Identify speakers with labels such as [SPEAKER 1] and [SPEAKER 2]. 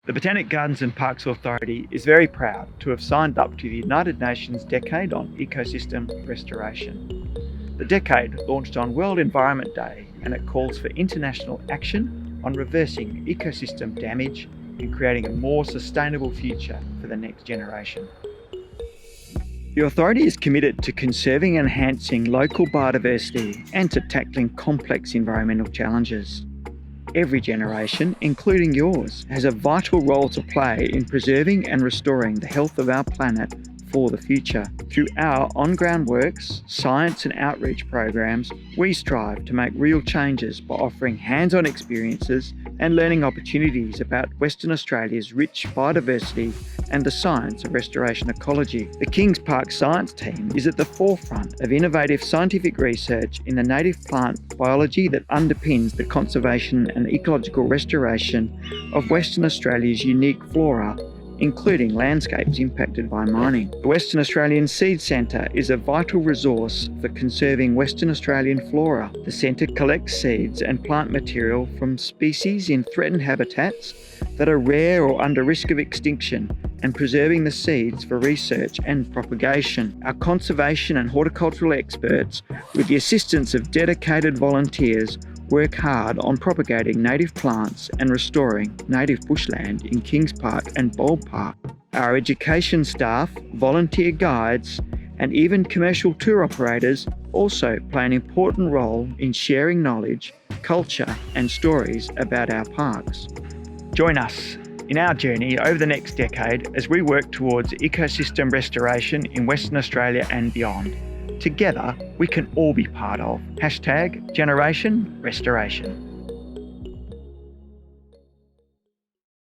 [SPEAKER 1] The Botanic Gardens and Parks Authority is very proud to have signed up to the United Nations Decade on Ecosystem Restoration. The decade launched on World Environment Day, and it calls for international action on reversing ecosystem damage and creating a more sustainable future for the next generation. The authority is committed to conserving and enhancing local biodiversity and to tackling complex environmental challenges. Every generation, including yours, has a vital role to play in preserving and restoring the health of our planet for the future. Through our on-ground works, science and outreach programs, we strive to make real changes by offering hands-on experiences and learning opportunities about Western Australia's rich biodiversity and the science of restoration ecology. The Kings Park Science Team is at the forefront of innovative scientific research in the native plant biology that underpins the conservation and ecological restoration of Western Australia's unique flora, including landscapes impacted by mining. The Western Australian Seed Centre is a vital resource for conserving Western Australian flora. The centre collects seeds and plant material from species in threatened habitats that are rare or under risk of extinction, and preserving the seeds for research and propagation. Our conservation and horticultural experts, with the assistance of dedicated volunteers, work hard on propagating native plants and restoring native bushland in Kings Park and Bulb Park. Our education staff, volunteer guides, and even commercial tour operators also play an important role in sharing knowledge, culture, and stories about our parks. Join us in our journey over the next decade as we work towards ecosystem restoration in Western Australia and beyond. Together, we can all be part of #Generation Restoration.